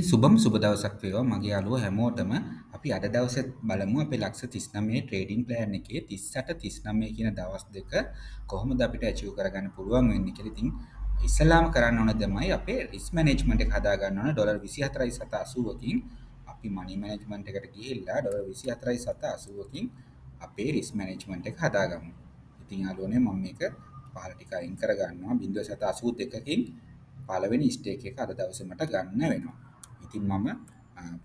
සුබම් සුබ දවසක් වේවා මගේ යාළුවෝ හැමෝටම. අපි අද දවසෙත් බලමු අපේ ලක්ෂ 39 ට්‍රේඩින් ප්ලෑන් එකේ 38 39 කියන දවස් දෙක කොහොමද අපිට අචීව් කරගන්න පුළුවන් වෙන්නේ කියලා. ඉතින් ඉස්සලාම කරන්න ඕන තමයි අපේ රිස්ක් මැනේජ්මන්ට් එක හදා ගන්න ඕන. ඩොලර් 24.80කින් අපි මනි මැනේජ්මන්ට් එකට ගිහිල්ලා ඩොලර් 24.80කින් අපේ රිස්ක් මැනේජ්මන්ට් එක හදාගමු. ඉතින් යාළුවනේ මම මේක පහළ ටික අයින් කර ගන්නවා 0.82කින් පළවෙනි ස්ටේක් එක අද දවසේ මට ගන්න වෙනවා. ඉතින් මම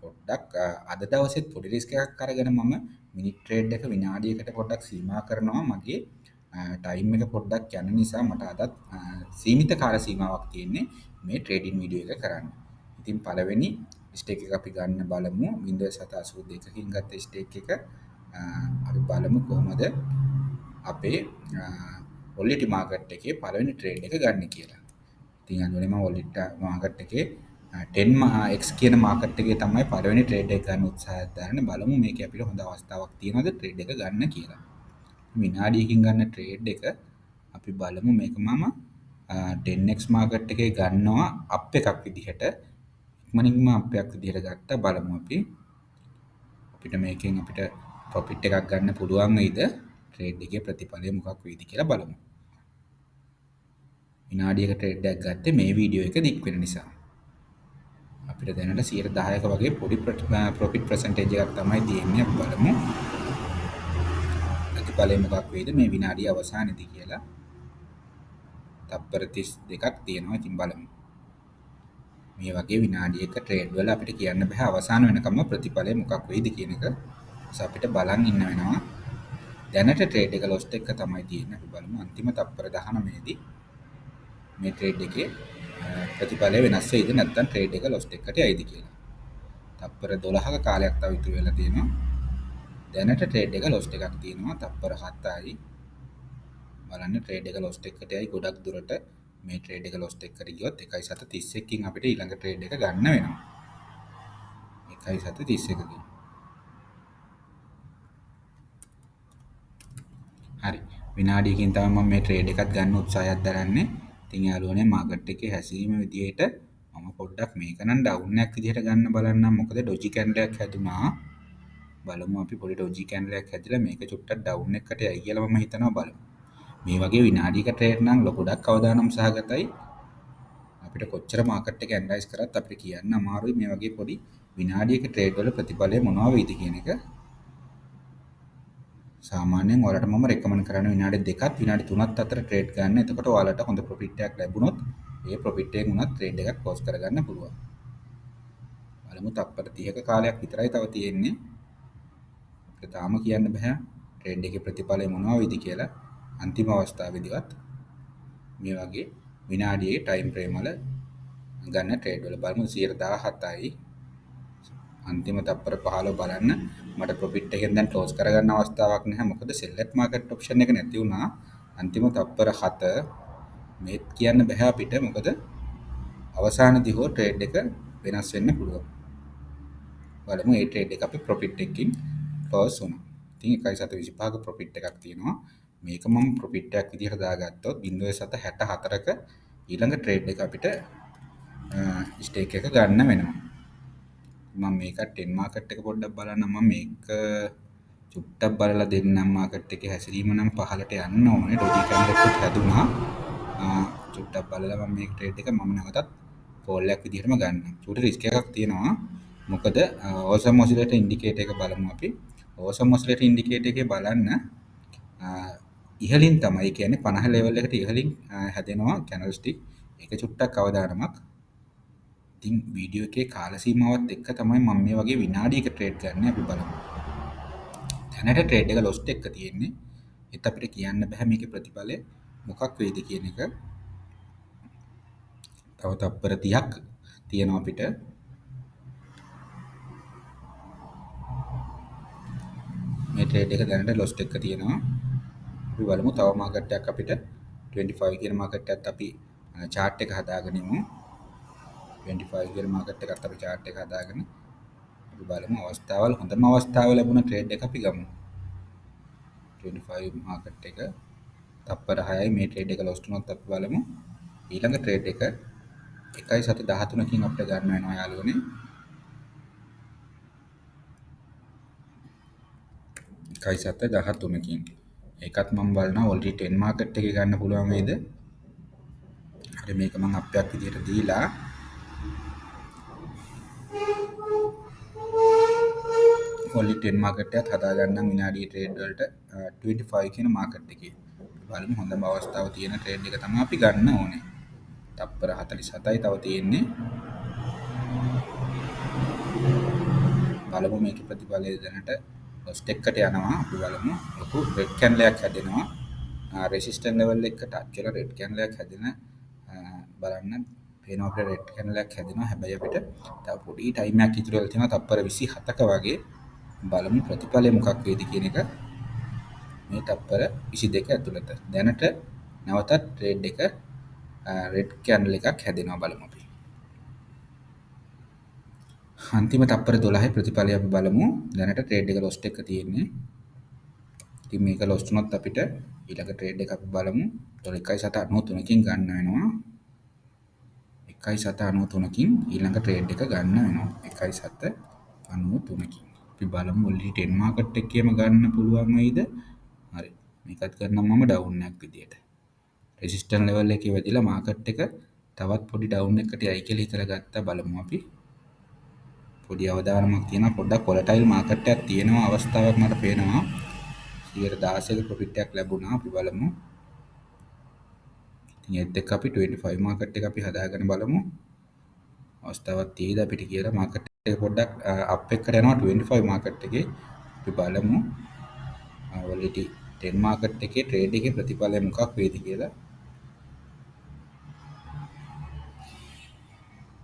පොඩ්ඩක් අද දවසෙත් පොඩි රිස්ක් එකක් අරගෙන මම මිනිත් ට්‍රේඩ් එක විනාඩියකට පොඩ්ඩක් සීමා කරනවා. මගේ ටයිම් එක පොඩ්ඩක් යන නිසා මට අදත් සීමිත කාල සීමාවක් තියෙන්නේ මේ ට්‍රේඩින් වීඩියෝ එක කරන්න. ඉතින් පළවෙනි ස්ටේක් එක අපි ගන්න බලමු 0.82කින් ගත්ත ස්ටේක් එක අපි බලමු කොහොමද අපේ වොලිටි මාකට් එකේ පළවෙනි ට්‍රේඩ් එක ගන්න කියලා. ඉතින් අනුවනේ මම වොලිටි මාකට් එකේ 10x කියන මාකට් එකේ තමයි පළවෙනි ට්‍රේඩ් එක ගන්න උත්සාහයක් දරන්නේ. බලමු මේකේ අපිට හොඳ අවස්ථාවක් තියෙනවද ට්‍රේඩ් එක ගන්න කියලා. විනාඩියකින් ගන්න ට්‍රේඩ් එක අපි බලමු මේක මම 10x මාකට් එකේ ගන්නවා අප් එකක් විදිහට. ඉක්මනින්ම අප් එකක් විදිහට ගත්තා. බලමු අපිට මේකෙන් අපිට ප්‍රොෆිට් එකක් ගන්න පුළුවන් වෙයිද? ට්‍රේඩ් එකේ ප්‍රතිඵලය මොකක් වෙයිද කියලා බලමු. විනාඩියක ට්‍රේඩ් එකක් ගත්තේ මේ වීඩියෝ එක දික් වෙන නිසා. අපිට දැනට 10%ක වගේ පොඩි ප්‍රොෆිට් පර්සන්ටේජ් එකක් තමයි තියෙන්නේ. අපි බලමු ප්‍රතිඵලය මොකක් වෙයිද මේ විනාඩිය අවසානයේදී කියලා. තත්පර 32ක් තියෙනවා. ඉතින් බලමු. මේ වගේ විනාඩියක ට්‍රේඩ් වල අපිට කියන්න බෑ අවසාන වෙනකම්ම ප්‍රතිඵලය මොකක් වෙයිද කියන එක. අපිට බලන් ඉන්න වෙනවා. දැනට ට්‍රේඩ් එක ලොස්ට් එක තමයි තියෙන්නේ. අපි බලමු අන්තිම තත්පර 19 දී මේ ට්‍රේඩ් එකේ ප්‍රතිඵලය වෙනස් වෙයිද නැත්නම් ට්‍රේඩ් එක ලොස්ට් එකකට යයිද කියලා. තත්පර 12ක කාලයක් තව ඉතුරු වෙලා තියෙනවා. දැනට ට්‍රේඩ් එක ලොස්ට් එකක් තියෙනවා. තත්පර 7යි. බලන්න ට්‍රේඩ් එක ලොස්ට් එකකට යයි ගොඩක් දුරට මේ ට්‍රේඩ් එක ලොස්ට් එකකට ගියොත් 1.31කින් අපිට ඊළඟ ට්‍රේඩ් එක ගන්න වෙනවා. 1.31කින්. හරි. විනාඩියකින් තමයි මම මේ ට්‍රේඩ් එකත් ගන්න උත්සාහයක් දරන්නේ. ඉතින් යාළුවනේ මාකට් එකේ හැසිරීම විදිහට මම පොඩ්ඩක් මේක නම් ඩවුන් එකක් විදිහට ගන්න බලන්නම්. මොකද ඩොජි කැන්ඩල් එකක් හැදුනා. බලමු අපි පොඩි ඩොජි කැන්ඩල් එකක් හැදිලා මේක චුට්ටක් ඩවුන් එකකට යයි කියලා මම හිතනවා බලමු. මේ වගේ විනාඩියක ට්‍රේඩ් නම් ගොඩක් අවදානම් සහගතයි. අපිට කොච්චර මාකට් එක ඇනලයිස් කරත් අපිට කියන්න අමාරුයි මේ වගේ පොඩි විනාඩියක ට්‍රේඩ් වල ප්‍රතිඵලය මොනවා වෙයිද කියන එක. සාමාන්‍යයෙන් ඔයාලට මම රෙකමන්ඩ් කරන්නේ විනාඩි 2ත් විනාඩි 3ත් අතර ට්‍රේඩ් ගන්න. එතකොට ඔයාලට හොඳ ප්‍රොෆිට් එකක් ලැබුණොත් ඒ ප්‍රොෆිට් එකෙන් උනත් ට්‍රේඩ් එකක් ක්ලෝස් කරගන්න පුළුවන්. බලමු තත්පර 30ක කාලයක් විතරයි තව තියෙන්නේ. අපිට තාම කියන්න බෑ ට්‍රේඩ් එකේ ප්‍රතිඵලය මොනවා වෙයිද කියලා. අන්තිම අවස්ථාවේදීවත් මේ වගේ විනාඩියේ ටයිම් ෆ්‍රේම් වල ගන්න ට්‍රේඩ් වල බලමු 17යි. අන්තිම තත්පර 15 බලන්න මට ප්‍රොෆිට් එකෙන් දැන් ක්ලෝස් කරගන්න අවස්ථාවක් නැහැ. මොකද සෙල්ලට් මාකට් ඔප්ෂන් එක නැති වුණා. අන්තිම තත්පර 7 මේත් කියන්න බෑ අපිට. මොකද අවසානයේදී හෝ ට්‍රේඩ් එක වෙනස් වෙන්න පුළුවන්. බලමු මේ ට්‍රේඩ් එක අපි ප්‍රොෆිට් එකකින් ක්ලෝස් වුණා. ඉතින් 1.25ක ප්‍රොෆිට් එකක් තියෙනවා. මේක මම ප්‍රොෆිට් එකක් විදිහට දාගත්තොත් 0.64ක ඊළඟ ට්‍රේඩ් එක අපිට ස්ටේක් එක ගන්න වෙනවා. මම මේක 10 මාකට් එක පොඩ්ඩක් බලන්න. මම මේක චුට්ටක් බලලා දෙන්නම්. මාකට් එකේ හැසිරීම නම් පහළට යන්න ඕනේ. ඩොජි කැන්ඩල් එකත් හැදුනා. චුට්ටක් බලලා මම මේ ට්‍රේඩ් එක මම නැවතත් කෝල් එකක් විදිහටම ගන්නම්. චුට්ට රිස්ක් එකක් තියෙනවා. මොකද ඕසම් ඔසිලේටර් ඉන්ඩිකේටර් එක බලමු අපි. ඕසම් ඔසිලේටර් ඉන්ඩිකේටර් එකේ බලන්න ඉහළින් තමයි කියන්නේ 50 ලෙවල් එකට ඉහළින් හැදෙනවා කැනල් ස්ටික්. ඒක චුට්ටක් අවදානමක්. ඉතින් වීඩියෝ එකේ කාල සීමාවත් එක්ක තමයි මම මේ වගේ විනාඩියක ට්‍රේඩ් ගන්න. අපි බලමු. දැනට ට්‍රේඩ් එක ලොස්ට් එක තියෙන්නේ. ඒත් අපිට කියන්න බෑ මේකේ ප්‍රතිඵලය මොකක් වෙයිද කියන එක. තව තත්පර 30ක් තියෙනවා අපිට. මේ ට්‍රේඩ් එක දැනට ලොස්ට් එක තියෙනවා. අපි බලමු තව මාකට් එකක් අපිට 25 කියන මාකට් එකත් අපි chart එක හදාගෙන ඉමු. 25 කියන මාකට් එකත් අපි chart එක හදාගෙන අපි බලමු අවස්ථාවල් හොඳම අවස්ථාව ලැබුණ ට්‍රේඩ් එක අපි ගමු. 25 මාකට් එක තත්පර 6යි මේ ට්‍රේඩ් එක ලොස්ට් වුණොත් අපි බලමු ඊළඟ ට්‍රේඩ් එක 1.13කින් අපිට ගන්න වෙනවා යාළුවනේ. 1.7 13කින්. ඒකත් මම බලනවා ඔල්රෙඩි 10 මාකට් එකේ ගන්න පුළුවන් වේද? හරි මේක මම අප්යක් විදියට දීලා ඔල්රෙඩි 10 මාකට් එකත් හදා ගන්නම් විනාඩි ට්‍රේඩ් වලට 25 කියන මාකට් එකේ. බලමු හොඳම අවස්ථාව තියෙන ට්‍රේඩ් එක තමයි අපි ගන්න ඕනේ. තප්පර 47යි තව තියෙන්නේ. බලමු මේකේ ප්‍රතිඵලය දැනට ලොස්ට් එකකට යනවා. අපි බලමු ලොකු රෙඩ් කැන්ඩල් එකක් හැදෙනවා. රෙසිස්ටන්ට් ලෙවල් එක ටච් වෙලා රෙඩ් කැන්ඩල් එකක් හැදෙන බලන්න පේනවා අපිට රෙඩ් කැන්ඩල් එකක් හැදෙනවා. හැබැයි අපිට තව පොඩි ටයිම් එකක් ඉතුරු වෙලා තියෙනවා. තප්පර 27ක වගේ. බලමු ප්‍රතිඵලය මොකක් වේද කියන එක මේ තප්පර 22 ඇතුළත. දැනට නැවතත් ට්‍රේඩ් එක රෙඩ් කැන්ඩල් එකක් හැදෙනවා බලමු අපි. අන්තිම තප්පර 12 ප්‍රතිඵලය අපි බලමු. දැනට ට්‍රේඩ් එක ලොස්ට් එක තියෙන්නේ. ඉතින් මේක ලොස්ට් වුණොත් අපිට ඊළඟ ට්‍රේඩ් එක අපි බලමු. ඩොලර් 1.93කින් ගන්න වෙනවා. 1.93කින් ඊළඟ ට්‍රේඩ් එක ගන්න වෙනවා. 1.93කින්. අපි බලමු ඔල්රෙඩි 10 මාකට් එකේම ගන්න පුළුවන් වෙයිද? හරි. මේකත් කරනම් මම ඩවුන් එකක් විදියට. රෙසිස්ටන්ට් ලෙවල් එකේ වැදිලා මාකට් එක තවත් පොඩි ඩවුන් එකකට යයි කියලා හිතලා ගත්තා බලමු අපි. පොඩි අවධානමක් තියෙනවා පොඩ්ඩක් වොලටයිල් මාකට් එකක් තියෙනවා අවස්ථාවක් මට පේනවා 16ක ප්‍රොෆිට් එකක් ලැබුණා අපි බලමු. ඉතින් ඒත් එක්ක අපි 25 මාකට් එක අපි හදාගෙන බලමු. අවස්ථාවක් තියෙද අපිට කියලා මාකට් එක පොඩ්ඩක් අප් එකකට යනවා 25 මාකට් එකේ අපි බලමු. ඔල්රෙඩි 10 මාකට් එකේ ට්‍රේඩ් එකේ ප්‍රතිඵලය මොකක් වේද කියලා.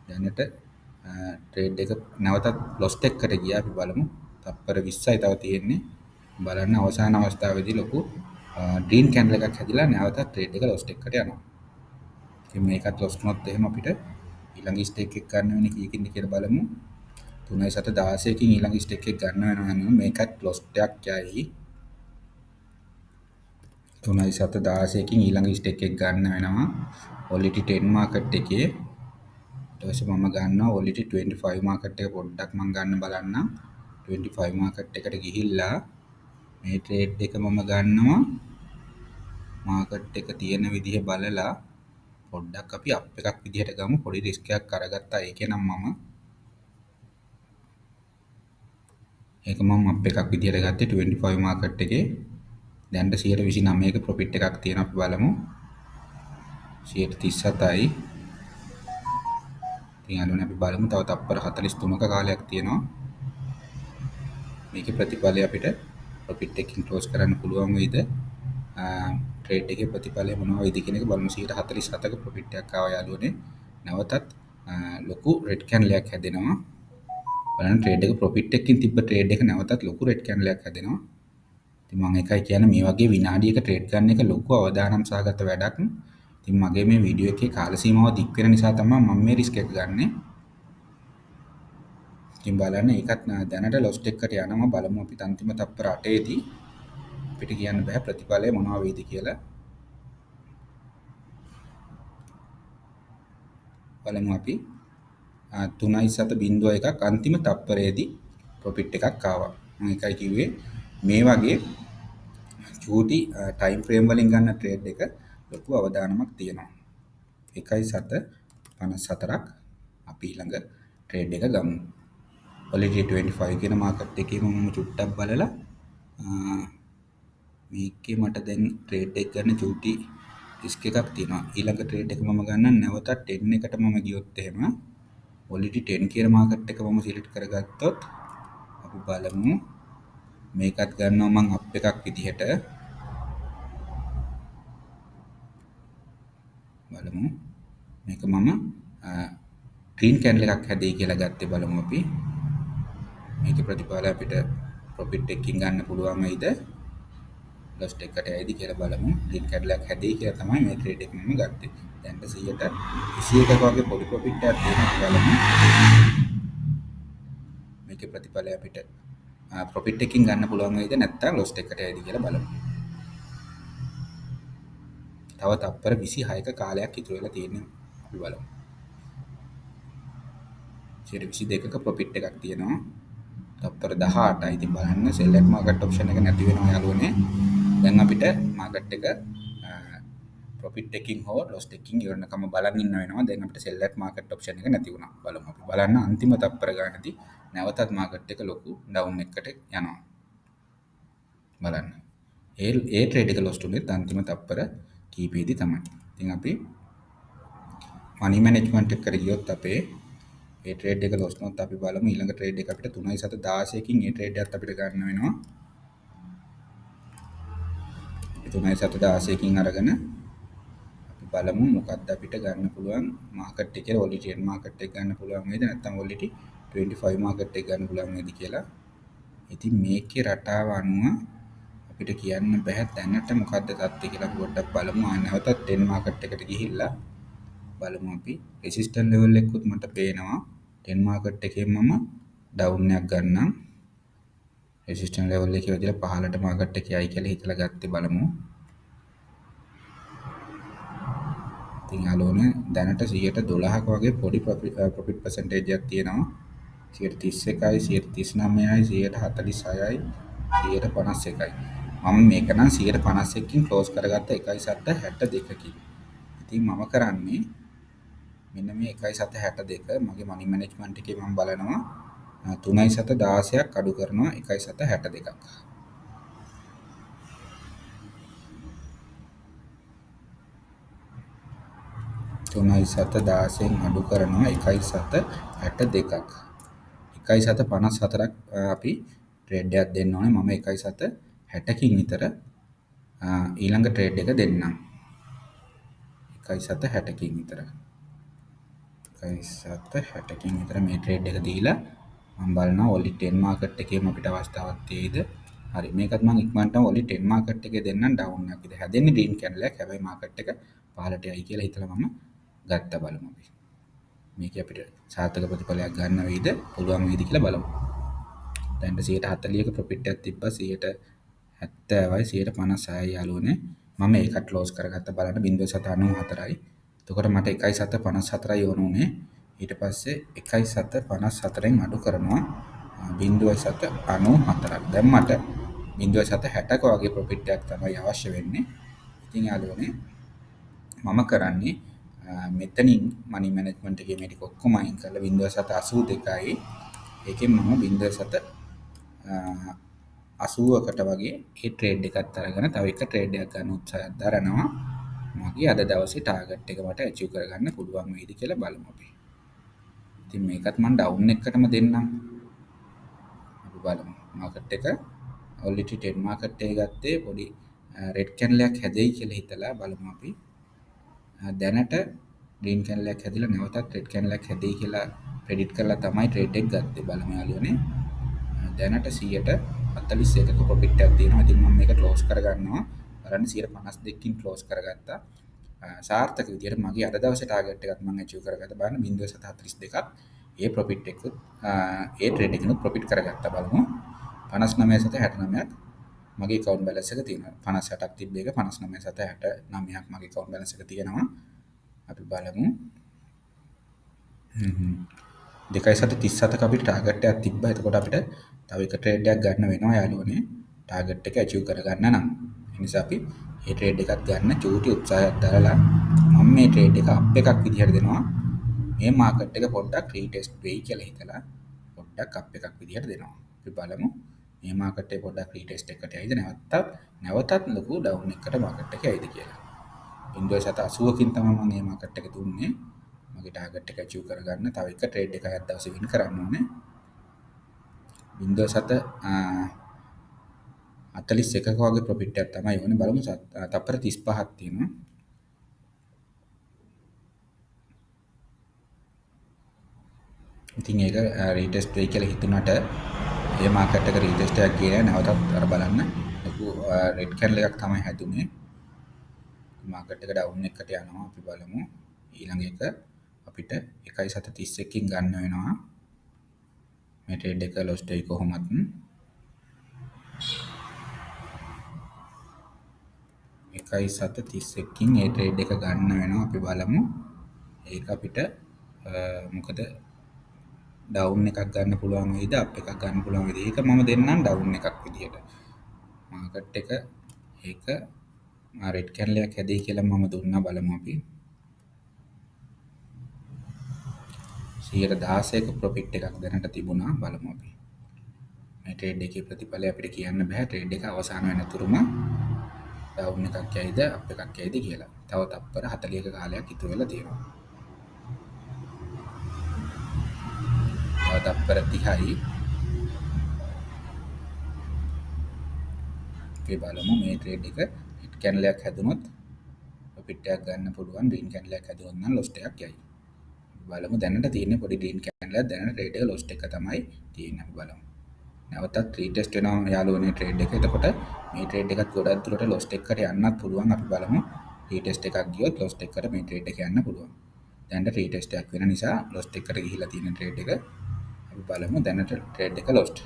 දැනට ට්‍රේඩ් එක නැවතත් ලොස්ට් එකකට ගියා අපි බලමු. තප්පර 20යි තව තියෙන්නේ. බලන්න අවසාන අවස්ථාවේදී ලොකු ග්‍රීන් කැන්ඩල් එකක් හැදිලා නැවතත් ට්‍රේඩ් එක ලොස්ට් එකකට යනවා. ඉතින් මේකත් ලොස්ට් වුණොත් එහෙම අපිට ඊළඟ ස්ටේක් එක ගන්න වෙන්නේ කීයකින්ද කියලා බලමු. 3.7 16කින් ඊළඟ ස්ටේක් එක ගන්න වෙනවා නම් මේකත් ලොස්ට් එකක් යයි. 3.7 16කින් ඊළඟ ස්ටේක් එක ගන්න වෙනවා. ඔල්රෙඩි 10 මාකට් එකේ ඊට පස්සේ මම ගන්නවා ඔල්රෙඩි 25 මාකට් එක පොඩ්ඩක් මම ගන්න බලන්නම් 25 මාකට් එකට ගිහිල්ලා මේ ට්‍රේඩ් එක මම ගන්නවා මාකට් එක තියෙන විදිහ බලලා පොඩ්ඩක් අපි අප් එකක් විදිහට ගමු පොඩි රිස්ක් එකක් අරගත්තා ඒකේ නම් ඒක මම අප් එකක් විදිහට ගත්තේ 25 මාකට් එකේ දැන්ට 129ක ප්‍රොෆිට් එකක් තියෙනවා අපි බලමු 137යි යාළුවනේ අපි බලමු තව තප්පර 43ක කාලයක් තියෙනවා මේකේ ප්‍රතිඵලය අපිට ප්‍රොෆිට් එකකින් ක්ලෝස් කරන්න පුළුවන් වෙයිද ට්‍රේඩ් එකේ ප්‍රතිඵලය මොනවා වෙයිද කියන එක බලමු 147ක ප්‍රොෆිට් එකක් ආවා යාළුවනේ නැවතත් ලොකු රෙඩ් කැන්ඩල් එකක් හැදෙනවා බලන්න ට්‍රේඩ් එක ප්‍රොෆිට් එකකින් තිබ්බ ට්‍රේඩ් එක නැවතත් ලොකු රෙඩ් කැන්ඩල් එකක් හැදෙනවා ඉතින් මම එකයි කියන්නේ මේ වගේ විනාඩියක ට්‍රේඩ් ගන්න එක ලොකු අවදානම් සහගත වැඩක් ඉතින් මගේ මේ වීඩියෝ එකේ කාල සීමාව දික් වෙන නිසා තමයි මම මේ රිස්ක් එක ගන්නෙ. ඉතින් බලන්න ඒකත් දැනට ලොස්ට් එකකට යනවා බලමු අපි අන්තිම තප්පර 8ේදී අපිට කියන්න බෑ ප්‍රතිඵලය මොනවා වෙයිද කියලා. බලමු අපි 3.7.1ක් අන්තිම තප්පරයේදී ප්‍රොෆිට් එකක් ආවා. මම එකයි කිව්වේ මේ වගේ චූටි ටයිම් ෆ්‍රේම් වලින් ගන්න ට්‍රේඩ් එක ලොකු අවදානමක් තියෙනවා 1.754ක් අපි ළඟ ට්‍රේඩ් එක ගමු ඔල්රෙඩි 25 කියන මාකට් එකේම මම චුට්ටක් බලලා මේකේ මට දැන් ට්‍රේඩ් එක ගන්න චූටි රිස්ක් එකක් තියෙනවා ඊළඟ ට්‍රේඩ් එක මම ගන්න නැවතත් 10 එකට මම ගියොත් එහෙම ඔල්රෙඩි 10 කියන මාකට් එක මම සිලෙක්ට් කරගත්තොත් අපි බලමු මේකත් ගන්නවා මම අප් එකක් විදිහට බලමු මේක මම ග්‍රීන් කැන්ඩල් එකක් හැදෙයි කියලා ගත්තේ බලමු අපි මේකේ ප්‍රතිඵල අපිට ප්‍රොෆිට් එකකින් ගන්න පුළුවන් වෙයිද ලොස්ට් එකකට යයිද කියලා බලමු ග්‍රීන් කැන්ඩල් එකක් හැදෙයි කියලා තමයි මේ ට්‍රේඩ් එක මම ගත්තේ දැන් 121ක වගේ පොඩි ප්‍රොෆිට් එකක් දෙනවා බලමු මේකේ ප්‍රතිඵලය අපිට ප්‍රොෆිට් එකකින් ගන්න පුළුවන් වෙයිද නැත්නම් ලොස්ට් එකකට යයිද කියලා බලමු තව තප්පර 26ක කාලයක් ඉතුරු වෙලා තියෙනවා අපි බලමු 22ක ප්‍රොෆිට් එකක් තියෙනවා තත්පර 18යි. ඉතින් බලන්න select market option එක නැති වෙනවා යාළුවනේ. දැන් අපිට market එක profit taking හෝ loss taking ඉවරනකම බලන් ඉන්න වෙනවා. දැන් අපිට select market option එක නැති වුණා. බලමු අපි. බලන්න අන්තිම තත්පර ගානදී නැවතත් market එක ලොකු down එකකට යනවා. බලන්න. ඒ trade එක loss උනේ අන්තිම තත්පර කීපෙදී තමයි. ඉතින් අපි money management එකට ගියොත් අපේ ඒ trade එක loss වුණොත් අපි බලමු ඊළඟ trade එක අපිට 3.16කින් ඒ trade එකත් අපිට ගන්න වෙනවා. 3.16කින් අරගෙන අපි බලමු මොකක්ද අපිට ගන්න පුළුවන් market එකේ volatility 10 market එක ගන්න පුළුවන් වේද නැත්නම් volatility 25 market එක ගන්න පුළුවන් වේද කියලා. ඉතින් මේකේ රටාව අනුව අපිට කියන්න බෑ දැනට මොකද්ද තත්ත්වය කියලා පොඩ්ඩක් බලමු. නැවතත් 10 market එකට ගිහිල්ලා බලමු අපි resistance level එකකුත් මට පේනවා 10 market එකේ මම down එකක් ගන්නම් resistance level එකේ වදිලා 15ට market එකේ යයි කියලා හිතලා ගත්තේ බලමු. ඉතින් යාළුවනේ දැනට 112ක වගේ පොඩි profit percentage එකක් තියෙනවා. 31යි 139යි 146යි 151යි. මම මේක නම් 151කින් close කරගත්ත 1.762කින්. ඉතින් මම කරන්නේ මෙන්න මේ 1.762 මගේ money management එකේ මම බලනවා 3.16ක් අඩු කරනවා 1.762ක්. 3.16න් අඩු කරනවා 1.762ක්. 1.754ක් අපි ට්‍රේඩ් එකක් දෙන්න ඕනේ. මම 1.760කින් විතර ඊළඟ ට්‍රේඩ් එක දෙන්නම්. 1.760කින් විතර. 1.760කින් විතර මේ ට්‍රේඩ් එක දීලා මම බලනවා only 10 market එකේම අපිට අවස්ථාවක් තියෙයිද? හරි මේකත් මම ඉක්මනටම only 10 market එකේ දෙන්නම් down එකක් විතර. හැදෙන්නේ green candle එකක්. හැබැයි market එක පහළට යයි කියලා හිතලා මම ගත්ත බලමු අපි. මේක අපිට සාර්ථක ප්‍රතිඵලයක් ගන්න වෙයිද පුළුවන් වෙයිද කියලා බලමු. දැන් 140ක ප්‍රොෆිට් එකක් තිබ්බා 170යි 156යි යාළුවනේ. මම ඒකට ක්ලෝස් කරගත්ත බලන්න 0.94යි. එතකොට මට 1.754යි ඕන උනේ. ඊට පස්සේ 1.754න් අඩු කරනවා 0.794ක්. දැන් මට 0.760ක වගේ ප්‍රොෆිට් එකක් තමයි අවශ්‍ය වෙන්නේ. ඉතින් යාළුවනේ මම කරන්නේ මෙතනින් money management එකේ මේ ටික ඔක්කොම අයින් කරලා 0.782යි ඒකෙන් මම 0.80කට වගේ ඒ ට්‍රේඩ් එකත් අරගෙන තව එක ට්‍රේඩ් එකක් ගන්න උත්සාහයක් දරනවා. මගේ අද දවසේ ටාගට් එක මට අචීව් කරගන්න පුළුවන් වෙයිද කියලා බලමු අපි. ඉතින් මේකත් මම ඩවුන් එකකටම දෙන්නම්. අපි බලමු. මාකට් එක ඔලිටි 10 මාකට් එක ගත්තේ පොඩි රෙඩ් කැන්ඩල් එකක් හැදෙයි කියලා හිතලා බලමු අපි. දැනට ග්‍රීන් කැන්ඩල් එකක් හැදිලා නැවතත් රෙඩ් කැන්ඩල් එකක් හැදෙයි කියලා ප්‍රෙඩික්ට් කරලා තමයි ට්‍රේඩ් එක ගත්තේ බලමු යාළුවනේ. දැනට 141ක ප්‍රොෆිට් එකක් තියෙනවා. ඉතින් මම මේක ක්ලෝස් කරගන්නවා. බලන්න 152කින් ක්ලෝස් කරගත්තා. සාර්ථක විදියට මගේ අද දවසේ ටාගට් එකත් මම අචීව් කරගත්තා. බලන්න 0.742ක් ඒ ප්‍රොෆිට් එකකුත් ඒ ට්‍රේඩ් එකනොත් ප්‍රොෆිට් කරගත්තා බලමු. 59.69ක් මගේ account balance එක තියෙනවා. 57ක් තිබ්බ එක 59.69ක් මගේ account balance එක තියෙනවා. අපි බලමු. 2.37ක අපිට ටාගට් එකක් තිබ්බා. එතකොට අපිට තව එක ට්‍රේඩ් එකක් ගන්න වෙනවා යාළුවනේ. ටාගට් එක අචීව් කරගන්න නම්. ඒ නිසා අපි මේ ට්‍රේඩ් එකත් ගන්න චූටි උත්සාහයක් දරලා මම මේ ට්‍රේඩ් එක අප් එකක් විදිහට දෙනවා. මේ මාකට් එක පොඩ්ඩක් රීටෙස්ට් වෙයි කියලා හිතලා පොඩ්ඩක් අප් එකක් විදිහට දෙනවා. අපි බලමු මේ මාකට් එක පොඩ්ඩක් රීටෙස්ට් එකකට යයිද නැවතත් ලොකු ඩවුන් එකකට මාකට් එක යයිද කියලා. 0.80කින් තමයි මම මේ මාකට් එක දුන්නේ. මගේ ටාගට් එක අචීව් කරගන්න තව එක ට්‍රේඩ් එකක් අද දවසේ වින් කරන්න ඕනේ. 0.41ක වගේ ප්‍රොෆිට් එකක් තමයි ඕනේ. බලමු තප්පර 35ක් තියෙනවා. ඉතින් ඒක රීටෙස්ට් වෙයි කියලා හිතුණාට මේ මාකට් එක රීටෙස්ට් එකක් ගියේ නැවතත් අර බලන්න ලොකු රෙඩ් කැන්ඩල් එකක් තමයි හැදුනේ. මාකට් එක ඩවුන් එකකට යනවා. අපි බලමු ඊළඟ එක අපිට 1.731කින් ගන්න වෙනවා. මේ ට්‍රේඩ් එක ලොස් වෙයි කොහොමත් 1.731කින් මේ ට්‍රේඩ් එක ගන්න වෙනවා. අපි බලමු ඒක අපිට මොකද ඩවුන් එකක් ගන්න පුළුවන් වෙයිද අප් එකක් ගන්න පුළුවන් වෙයිද? ඒක මම දෙන්නම් ඩවුන් එකක් විදියට. මාකට් එක ඒක රෙඩ් කැන්ඩල් එකක් හැදෙයි කියලා මම දුන්නා බලමු අපි. 16ක ප්‍රොෆිට් එකක් දැනට තිබුණා බලමු අපි. මේ ට්‍රේඩ් එකේ ප්‍රතිඵලය අපිට කියන්න බෑ ට්‍රේඩ් එක අවසන් වෙන තුරුම ඩවුන් එකක් යයිද අප් එකක් යයිද කියලා. තව තප්පර 40ක කාලයක් ඉතුරු වෙලා තියෙනවා. තව තප්පර 30යි. අපි බලමු මේ ට්‍රේඩ් එක හිට් කැන්ඩල් එකක් හැදුනොත් ප්‍රොෆිට් එකක් ගන්න පුළුවන්. ග්‍රීන් කැන්ඩල් එකක් හැදුවොත් නම් ලොස් එකක් යයි. බලමු දැනට තියෙන්නේ පොඩි ග්‍රීන් කැන්ඩල් එකක්. දැනට ට්‍රේඩ් එක ලොස් එක තමයි තියෙන්නේ. අපි බලමු. නැවතත් රීටෙස්ට් වෙනවා යාළුවනේ ට්‍රේඩ් එක. එතකොට මේ ට්‍රේඩ් එකත් ගොඩක් දුරට ලොස් එකකට යන්නත් පුළුවන්. අපි බලමු. රීටෙස්ට් එකක් ගියොත් ලොස් එකකට මේ ට්‍රේඩ් එක යන්න පුළුවන්. දැනට රීටෙස්ට් එකක් වෙන නිසා ලොස් එකකට ගිහිලා තියෙන ට්‍රේඩ් එක. අපි බලමු දැනට ට්‍රේඩ් එක ලොස්ට්.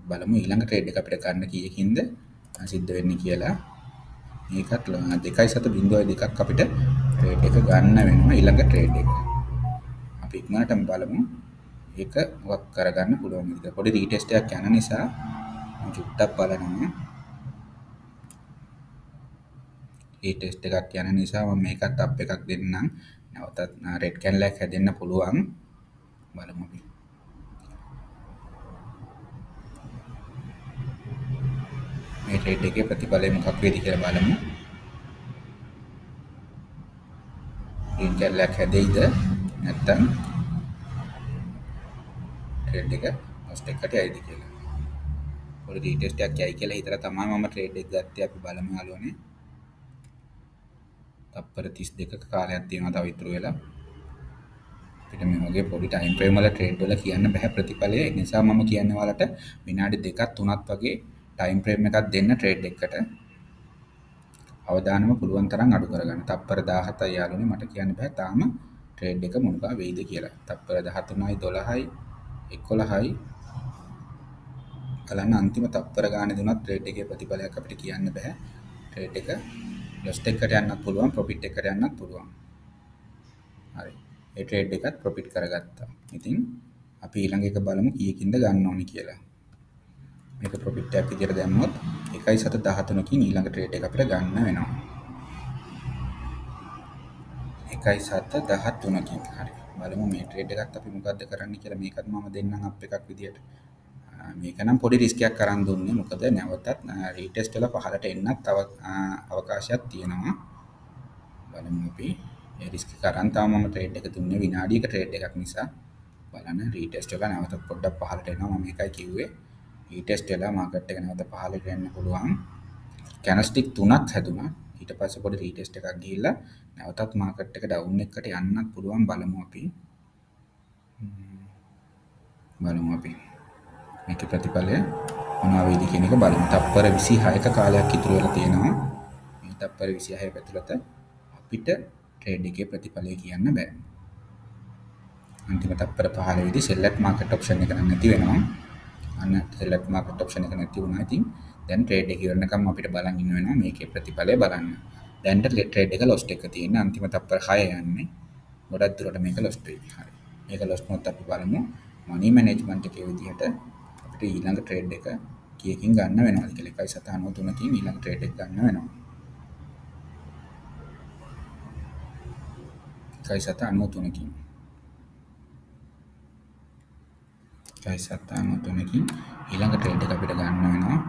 බලමු ඊළඟ ට්‍රේඩ් එක අපිට ගන්න කීයකින්ද සිද්ධ වෙන්නේ කියලා. මේකත් 2.02ක් අපිට ට්‍රේඩ් එක ගන්න වෙනවා ඊළඟ ට්‍රේඩ් එක. අපි ඉක්මනටම බලමු ඒක මොකක් කරගන්න පුළුවන් විදිහට. පොඩි රීටෙස්ට් එකක් යන නිසා මම චුට්ටක් බලනවා. රීටෙස්ට් එකක් යන නිසා මම මේකත් අප් එකක් දෙන්නම්. නැවතත් රෙඩ් කැන්ඩල් එකක් හැදෙන්න පුළුවන්. බලමු අපි. මේ ට්‍රේඩ් එකේ ප්‍රතිඵලය මොකක් වේද කියලා බලමු. ග්‍රීන් කැන්ඩල් එකක් හැදෙයිද නැත්නම් ට්‍රේඩ් එක ලොස් එකකට යයිද කියලා. පොඩි රීටෙස්ට් එකක් යයි කියලා හිතලා තමයි මම ට්‍රේඩ් එක ගත්තේ. අපි බලමු යාළුවනේ. තප්පර 32ක කාලයක් තියෙනවා තව ඉතුරු වෙලා. අපිට මේ වගේ පොඩි ටයිම් ෆ්‍රේම් වල ට්‍රේඩ් වල කියන්න බෑ ප්‍රතිඵලය. ඒ නිසා මම කියන්නේ ඔයාලට විනාඩි 2ක් 3ක් වගේ ටයිම් ෆ්‍රේම් එකක් දෙන්න ට්‍රේඩ් එකකට. අවදානම පුළුවන් තරම් අඩු කරගන්න. තප්පර 17යි යාළුවනේ මට කියන්න බෑ තාම ට්‍රේඩ් එක මොනවා වෙයිද කියලා. තප්පර 13යි 12යි 11යි බලන්න අන්තිම තප්පර ගානේ දුනත් ට්‍රේඩ් එකේ ප්‍රතිඵලයක් අපිට කියන්න බෑ. ට්‍රේඩ් එක ලොස් එකකට යන්නත් පුළුවන් ප්‍රොෆිට් එකකට යන්නත් පුළුවන්. හරි. ඒ ට්‍රේඩ් එකත් ප්‍රොෆිට් කරගත්තා. ඉතින් අපි ඊළඟ එක බලමු කීයකින්ද ගන්න ඕනේ කියලා. මේක ප්‍රොෆිට් එකක් විදියට දැම්මොත් 1.13කින් ඊළඟ ට්‍රේඩ් එක අපිට ගන්න වෙනවා. 1.13කින්. හරි. බලමු මේ ට්‍රේඩ් එකත් අපි මොකද්ද කරන්න කියලා. මේකත් මම දෙන්නම් අප් එකක් විදියට. මේක නම් පොඩි රිස්ක් එකක් අරන් දුන්නේ. මොකද නැවතත් රීටෙස්ට් වල පහළට එන්නත් තව අවකාශයක් තියෙනවා. බලමු අපි. ඒ රිස්ක් එක අරන් තාම මම ට්‍රේඩ් එක දුන්නේ විනාඩියක ට්‍රේඩ් එකක් නිසා. බලන්න රීටෙස්ට් වල නැවතත් පොඩ්ඩක් පහළට එනවා. මම මේකයි කිව්වේ. රීටෙස්ට් වෙලා මාකට් එක නැවත පහළට එන්න පුළුවන්. කැන්ඩල්ස්ටික් 3ක් හැදුනා. ඊට පස්සේ පොඩි රීටෙස්ට් එකක් ගිහිල්ලා නැවතත් මාකට් එක ඩවුන් එකකට යන්නත් පුළුවන්. බලමු අපි. මේකේ ප්‍රතිඵලය මොනවා වේද කියන එක බලමු. තප්පර 26ක කාලයක් ඉතුරු වෙලා තියෙනවා. මේ තප්පර 26 ඇතුළත අපිට ට්‍රේඩ් එකේ ප්‍රතිඵලය කියන්න බෑ. අන්තිම තප්පර 15 වෙදි සෙල්ලට් මාකට් ඔප්ෂන් එක නැති වෙනවා. අන්න සෙල්ලට් මාකට් ඔප්ෂන් එක නැති වුණා. ඉතින් දැන් ට්‍රේඩ් එක ඉවරනකම් අපිට බලන් ඉන්න වෙනවා මේකේ ප්‍රතිඵලය බලන්න. දැන් ට්‍රේඩ් එක ලොස්ට් එක තියෙන අන්තිම තප්පර 6 යන්නේ. ගොඩක් දුරට මේක ලොස්ට් වෙයි. හරි. මේක ලොස්ට් වුණොත් අපි බලමු මනි මැනේජ්මන්ට් එකේ විදිහට අපිට ඊළඟ ට්‍රේඩ් එක කීයකින් ගන්න වෙනවද කියලා. 1.93කින් ඊළඟ ට්‍රේඩ් එක ගන්න වෙනවා. 1.93කින් 1.93කින් ඊළඟ ට්‍රේඩ් එක අපිට ගන්න වෙනවා.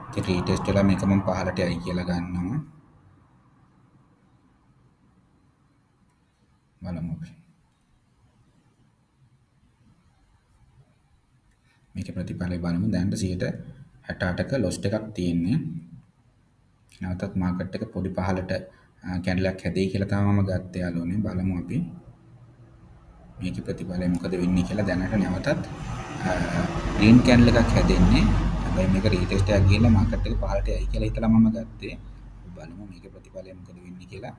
ඉතින් රීටෙස්ට් වෙලා මේක මම පහළට යයි කියලා ගන්නවා. බලමු අපි. මේකේ ප්‍රතිඵලය බලමු. දැනට 68ක ලොස්ට් එකක් තියෙන්නේ. නැවතත් මාකට් එක පොඩි පහළට කැන්ඩල් එකක් හැදෙයි කියලා තමයි මම ගත්තේ යාළුවනේ. බලමු අපි. මේකේ ප්‍රතිඵලය මොකද වෙන්නේ කියලා දැනට නැවතත් ග්‍රීන් කැන්ඩල් එකක් හැදෙන්නේ. හැබැයි මේක රීටෙස්ට් එකක් ගිහලා මාකට් එක පහළට යයි කියලා හිතලා මම ගත්තේ. බලමු මේකේ ප්‍රතිඵලය මොකද වෙන්නේ කියලා.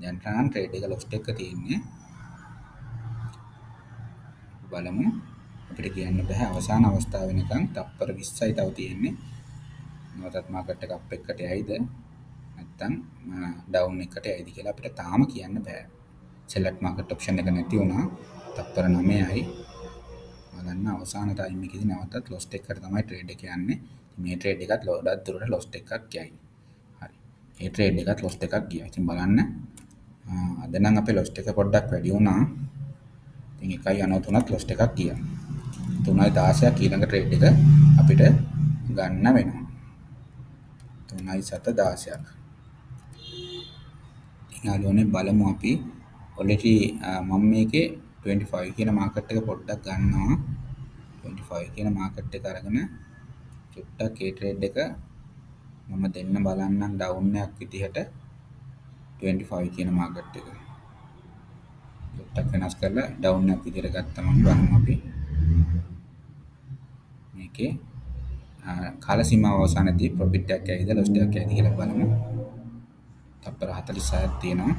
දැන් නම් ට්‍රේඩ් එක ලොස්ට් එක තියෙන්නේ. බලමු. අපිට කියන්න බෑ අවසාන අවස්ථාව වෙනකන් තප්පර 20යි තව තියෙන්නේ. නැවතත් මාකට් එක අප් එකකට යයිද නැත්නම් ඩවුන් එකකට යයිද කියලා අපිට තාම කියන්න බෑ. සෙලෙක්ට් මාකට් ඔප්ෂන් එක නැති වුණා. තප්පර 9යි. බලන්න අවසාන ටයිම් එකේදී නැවතත් ලොස්ට් එකකට තමයි ට්‍රේඩ් එක යන්නේ. මේ ට්‍රේඩ් එකත් ගොඩක් දුරට ලොස්ට් එකක් යයි. හරි. මේ ට්‍රේඩ් එකත් ලොස්ට් එකක් ගියා. ඉතින් බලන්න අද නම් අපේ ලොස්ට් එක පොඩ්ඩක් වැඩි වුණා. ඉතින් 1.93ත් ලොස්ට් එකක් ගියා. 3.16ක් ඊළඟ ට්‍රේඩ් එක අපිට ගන්න වෙනවා. 3.7 16ක්. යාළුවනේ බලමු අපි ඔල්රෙඩි මම මේකේ 25 කියන මාකට් එක පොඩ්ඩක් ගන්නවා 25 කියන මාකට් එක අරගෙන චුට්ටක් ඒ ට්‍රේඩ් එක මම දෙන්න බලන්නම් ඩවුන් එකක් විදිහට 25 කියන මාකට් එක චුට්ටක් වෙනස් කරලා ඩවුන් එකක් විදිහට ගත්තම බලමු අපි මේකේ කාල සීමාව අවසානයේදී ප්‍රොෆිට් එකක් ඇයිද ලොස් එකක් ඇයිද කියලා බලමු තප්පර 46ක් තියෙනවා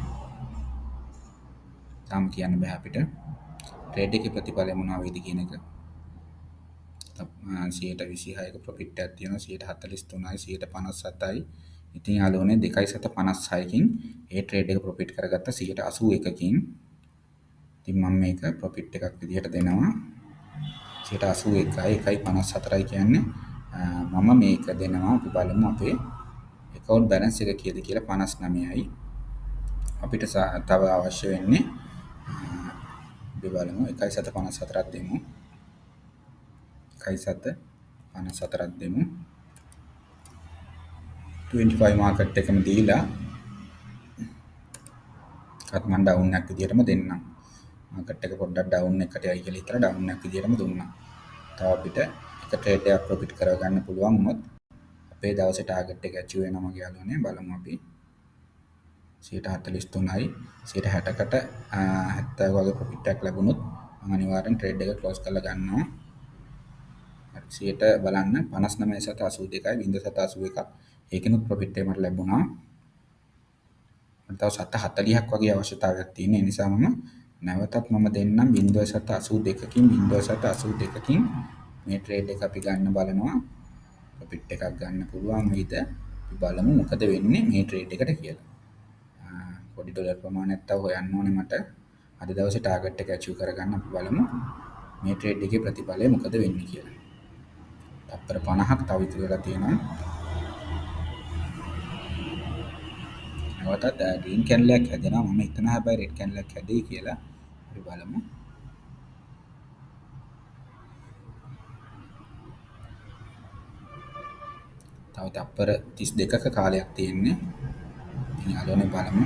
තාම කියන්න බෑ අපිට ට්‍රේඩ් එකේ ප්‍රතිඵලය මොනවා වේද කියන එක 126ක ප්‍රොෆිට් එකක් තියෙනවා 143යි 157යි ඉතින් යාළුවනේ 2.56කින් ඒ ට්‍රේඩ් එක ප්‍රොෆිට් කරගත්ත 181කින් ඉතින් මම මේක ප්‍රොෆිට් එකක් විදිහට දෙනවා 181යි 1.54යි කියන්නේ මම මේක දෙනවා අපි බලමු අපේ account balance එක කීයද කියලා 59යි අපිට තව අවශ්‍ය වෙන්නේ අපි බලමු 1.54ක් දෙමු 1.54ක් දෙමු 25 මාකට් එකම දීලා අත් මම ඩවුන් එකක් විදියටම දෙන්නම් මාකට් එක පොඩ්ඩක් ඩවුන් එකට යයි කියලා හිතලා ඩවුන් එකක් විදියටම දුන්නා තව අපිට එක ට්‍රේඩ් එකක් ප්‍රොෆිට් කරගන්න පුළුවන් වුණොත් අපේ දවසේ ටාගට් එක ඇචීව් වෙනවා කියලානේ බලමු අපි 143යි 160කට 70 වගේ ප්‍රොෆිට් එකක් ලැබුණොත් මම අනිවාර්යෙන් ට්‍රේඩ් එක ක්ලෝස් කරලා ගන්නවා 100ට බලන්න 59.82යි 0.81ක් ඒකිනුත් ප්‍රොෆිට් එක මට ලැබුණා මට තව 740ක් වගේ අවශ්‍යතාවයක් තියෙන නිසා මම නැවතත් මම දෙන්නම් 0.82කින් 0.82කින් මේ ට්‍රේඩ් එක අපි ගන්න බලනවා ප්‍රොෆිට් එකක් ගන්න පුළුවන් වේද අපි බලමු මොකද වෙන්නේ මේ ට්‍රේඩ් එකට කියලා පොඩි ඩොලර් ප්‍රමාණයක් තව හොයන්න ඕනේ මට අද දවසේ ටාගට් එක ඇචීව් කරගන්න අපි බලමු මේ ට්‍රේඩ් එකේ ප්‍රතිඵලය මොකද වෙන්නේ කියලා තප්පර 50ක් තව ඉතුරු වෙලා තියෙනවා නැවතත් ග්‍රීන් කැන්ඩල් එකක් හැදෙනවා මම හිතනවා හැබැයි රෙඩ් කැන්ඩල් එකක් හැදෙයි කියලා අපි බලමු තව තප්පර 32ක කාලයක් තියෙන්නේ ඉතින් යාළුවනේ බලමු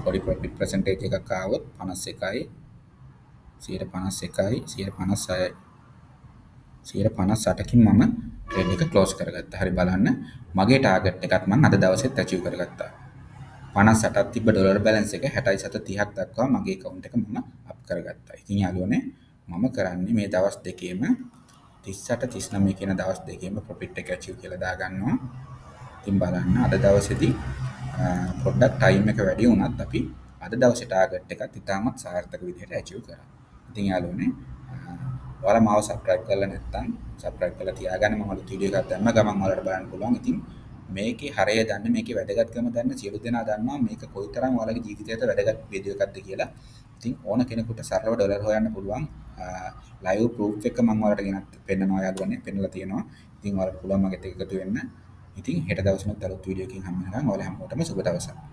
පොඩි ප්‍රොෆිට් පර්සන්ටේජ් එකක් ආවොත් 51යි 151යි 156යි 158කින් මම ට්‍රේඩ් එක ක්ලෝස් කරගත්තා. හරි බලන්න මගේ ටාගට් එකත් මම අද දවසෙත් ඇචීව් කරගත්තා. 58ක් තිබ්බ ඩොලර් බැලන්ස් එක 67.30ක් දක්වා මගේ account එක මම අප් කරගත්තා. ඉතින් යාළුවනේ මම කරන්නේ මේ දවස් දෙකේම 38 39 කියන දවස් දෙකේම ප්‍රොෆිට් එක ඇචීව් කියලා දාගන්නවා. ඉතින් බලන්න අද දවසේදී පොඩ්ඩක් ටයිම් එක වැඩි වුණත් අපි අද දවසේ ටාගට් එකත් ඉතාමත් සාර්ථක විදිහට ඇචීව් කරා. ඉතින් යාළුවනේ ඔයාලා මාව subscribe කරලා නැත්නම් subscribe කරලා තියාගන්න මම අලුත් වීඩියෝ එකක් දැම්ම ගමන් ඔයාලට බලන්න පුළුවන්. ඉතින් මේකේ හරය දන්න මේකේ වැදගත්කම දන්න සියලු දෙනා දන්නවා මේක කොයිතරම් ඔයාලගේ ජීවිතයට වැදගත් වීඩියෝ එකක්ද කියලා. ඉතින් ඕන කෙනෙකුට සරලව ඩොලර් හොයන්න පුළුවන්. live proof එක මම ඔයාලට ගෙනත් පෙන්නනවා යාළුවනේ පෙන්නලා තියෙනවා. ඉතින් ඔයාලට පුළුවන් මගෙත් එකතු වෙන්න. ඉතින් හෙට දවසෙත් අලුත් වීඩියෝ එකකින් හම්බ වෙනකන් ඔයාලා හැමෝටම සුබ දවසක්.